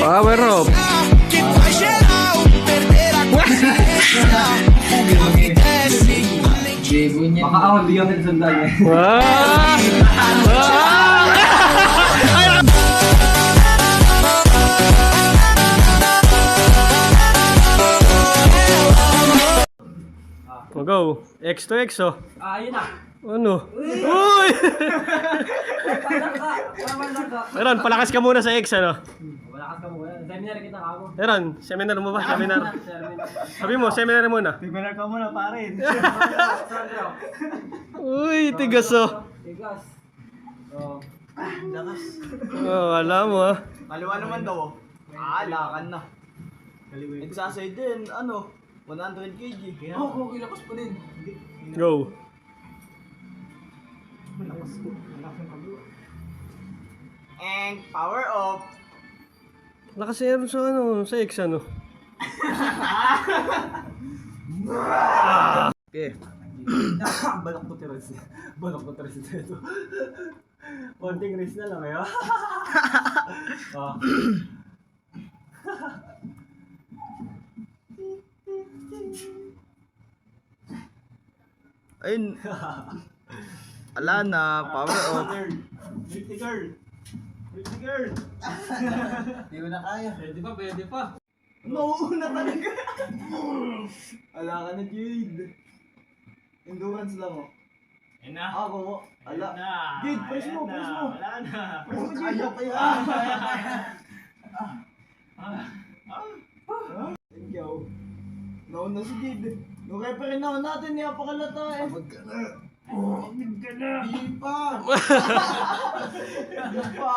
Power up. Que faz geral perder a consciência. O grave desce. Baka ako, bigyan kita sundan eh. Wah! Oh, go. X to X, oh. Ayun na. Ano? Uy! Meron, palakas ka muna sa X, ano? Wala ka muna. Seminar kita ako. Meron, seminar mo ba? Seminar. Sabi mo, seminar muna. Seminar ka muna, pare. Uy, tigas, oh. Tigas. Oh. Lakas. Oh, alam mo, ah. Kaliwa naman daw. Lakan na. Nagsasay din, 100 kg. Oo, ilakas pa din. Go. And power off. Lakas yan sa ano, sa X, ano? Okay. Balak ko teres. Balak ko teres dito. Konting race na lang eh. Oh. Ayun. Ala na, power off. Pretty girl. Pretty girl. Hindi ko na kaya. Pwede pa, pwede pa. Nauuna talaga. Ala ka na, Jade. Endurance lang, oh. Ayun na. Ako, ala. Jade, press mo, press mo. Wala na. Press mo, Jade. Ayaw pa yan. Thank you. Nauna si Jade. Yung referee na natin, niyapakalata eh. Pagod ka na. Pagod ka na. Hindi pa. Hindi pa.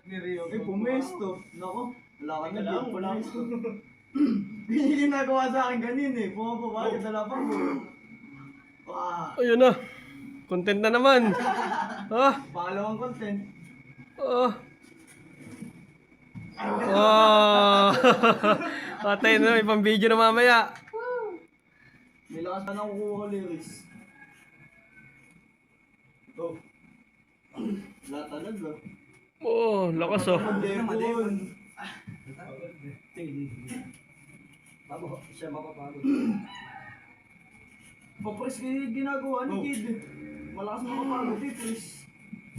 Ay, pumesto. Nako, wala ka na din. Pumesto. Hindi ginagawa sa akin ganun eh. Pumapaba, kadala pa mo. Ayun na. Content na naman. Ah, Pangalawang content. ah. Oh. Patay na, ibang video na mamaya. May lakas pa nang kukuha ko lyrics. Oh. Wala talaga. Oh, lakas, oh. Mademon. Babo, siya mapapagod. Papres kayo ginagawa ni Kid. Malakas makapagod eh, please.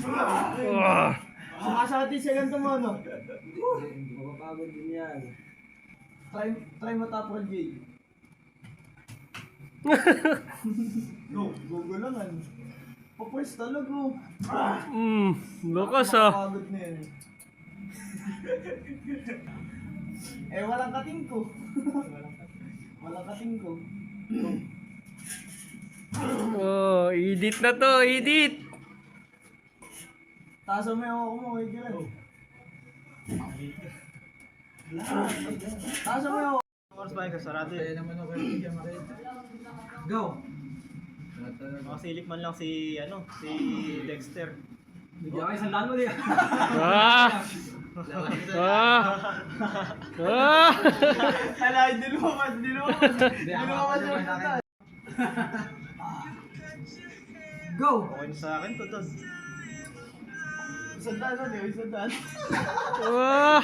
Ah. Sumasati siya ganito mo, no? Hindi mapapagod din yan. Try mo top roll, Jade. No, gugulangan. Papres talaga. Lakas, ah. Makapagod na yan. Walang kating ko. Walang kating ko. Oh, edit na to, edit. Taso mo yung ako mo, wait ka lang. Taso mo yung ako. Oras ba yung kasarado eh? Go! Makasilip man lang si Dexter. Bigyan kayo sandaan mo din. Ah. Ah. Ah. Hala, hindi lumabas. Hindi lumabas yung kasarado. Go! Okay na sa akin to, Tod. Isandaan na niyo, isandaan. Ah.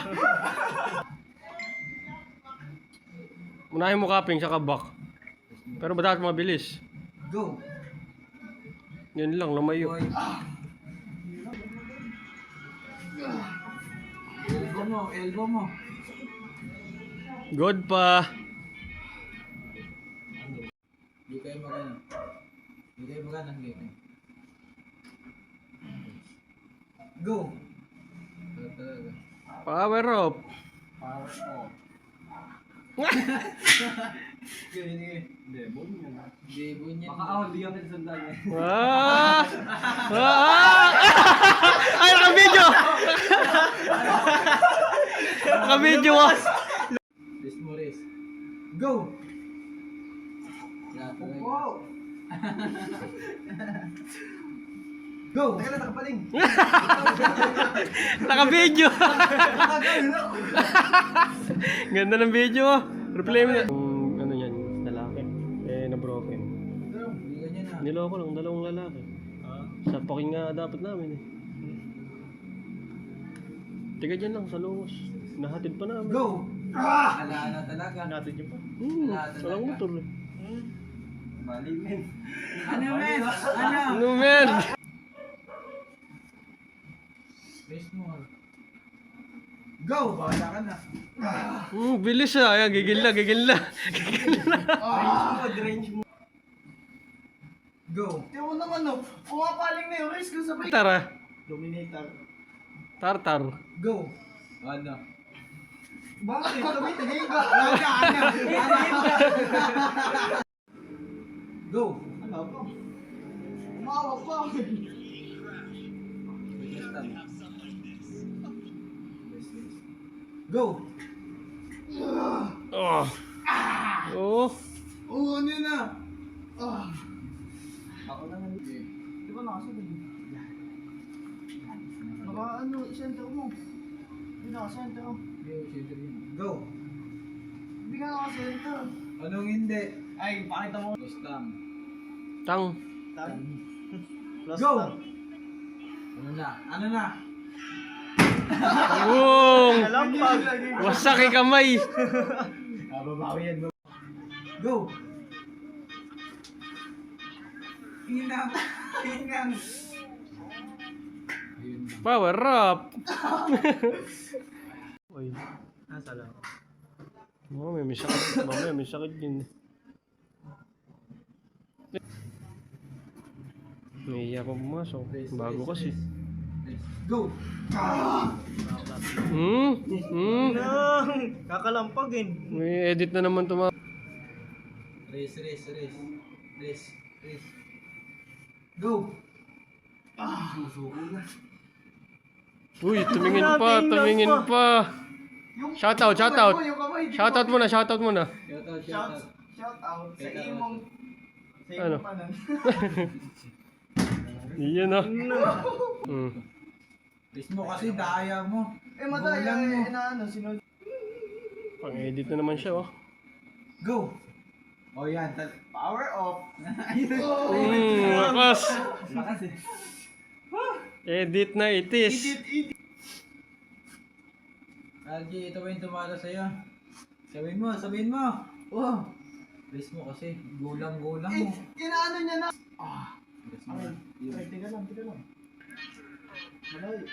Unahin mo kaping sa kabak. Pero ba dapat mabilis? Go! Yan lang, lumayo. Boy. Elbow mo. Good pa. Hindi kayo magana. Hindi kayo magana ng game. Go! Talaga. Power up. Power off. Debon yan. Debon yan. Baka ako, bigyan kita sundan eh. Ah. Ah. Ay, naka-video. Naka-video ah. Risk mo, risk. Go! Wow! Go! Teka lang, nakapaling. Naka-video. Ganda ng video ah. Replay mo na. Ano yan, lalaki. Na-broken. Hindi ganyan na. Niloko lang, dalawang lalaki. Sa paking nga dapat namin eh. Tiga dyan lang sa lungos. Nahatid pa namin. Go! Wala na talaga. Natin yun pa. Walang motor eh. Mali, men. Ano, men? Ano? Ano men? Best mo. Go! Bahala ka na. Bilis ah. Ayan, gigil na, gigil na. Range mo. Go! Tiyo mo naman, no? Pumapaling na yung race ko sa break. Tara. Dominator. Tartar. Go! Ano? Bakit? Tumitigil ka. Ano? Go! Ano pa? Umawak pa. Go! Oh. Oh. Oo, ano yun na? Ako naman. Di ba nakasabi? Naka ano, center mo. Hindi naka-center mo. Go! Hindi ka naka-center. Anong hindi? Ay, pakita mo. Custom. Tang. Go! Ano na? Ano na? Boom! Wasak yung kamay. Babawi yan. Go! Inang. Inang. Power up. Uy. Nasa lang. Mamaya may sakit. Mamaya may sakit din. May iya pa pumasok. Bago kasi. Go! Kakalampagin. May edit na naman tuma. Race, race, race. Race, race. Go! Susuko na. Uy, tumingin pa, tumingin pa. Shoutout, shoutout. Yung kamay, di Shoutout muna, shoutout muna. Shout out, shout Shout, out. shout out sa imong Ano? panan. Iyan na. Race mo kasi daya mo. Eh, madaya Bulan mo. na ano, sinod. Pang-edit na naman siya, oh. Go! Oh yan. Power off! Lakas. Lakas eh. Edit na itis. Algie, ito ba yung tumalo sa'yo? Sabihin mo, sabihin mo. Oh. Race mo kasi. Gulang-gulang mo. Inaano niya na! Race mo. Ay, tiga lang, tiga lang. Malay.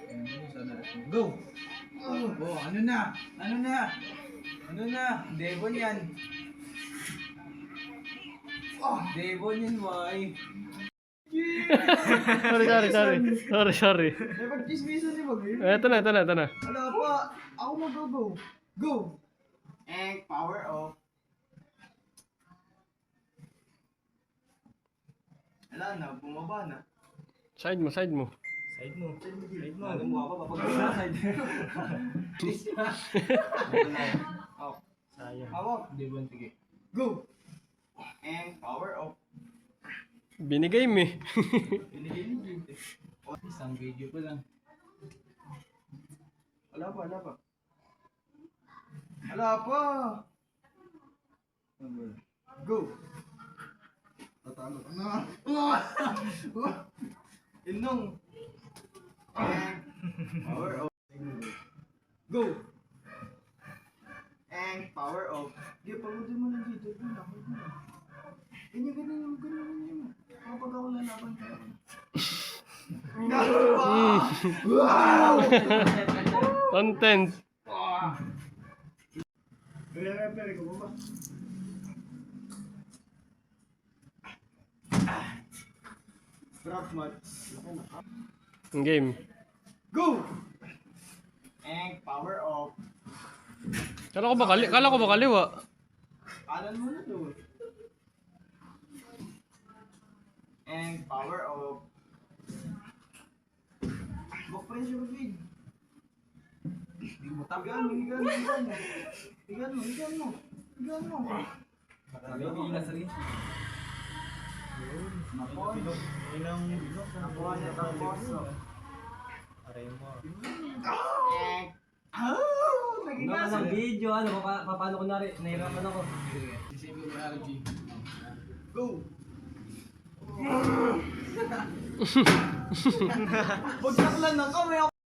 Ayun, yun, sana race mo. Go! Oh, ano na? Ano na? Ano na? Devon yan. Devon yan, why? Sorry, sorry, sorry. Sorry, sorry. May pag-chismisan ni Bagay. Ito na, ito na, ito na. Wala pa! Ako mag-go! Go! And power off. Wala na, bumaba na. Side mo, side mo. Side mo. Side mo. Ano mo ako? Papagod na side. Off. Sayang. Hawak. Devon, sige. Go! And power off. Binigay mo eh. Isang video pa lang. Wala pa, wala pa. Wala pa! Go! Tatalo ka na. Inong! And power off. Go! And power off. Di, pagodin mo ng video. Ganyan, ganyan, ganyan, ganyan. Kapag ako lalaban ka. Wow! Content. Pere ko ba? Drop mat. Game. Go! And power off. Kala ko ba kaliwa? Kanan mo na to. And power off. Back pressure feed. Tigan mo, tigan mo, tigan mo. Tigan mo, tigan mo. Tigan mo. Pilipinas rin. Nakuha niya. Nakuha niya tapos. Aray mo. And naging Ano ka nasa. ng video? Ano? Paano ko nahirapan ako? Disable mo RG. Go! Bagsak lang ng kamay ako.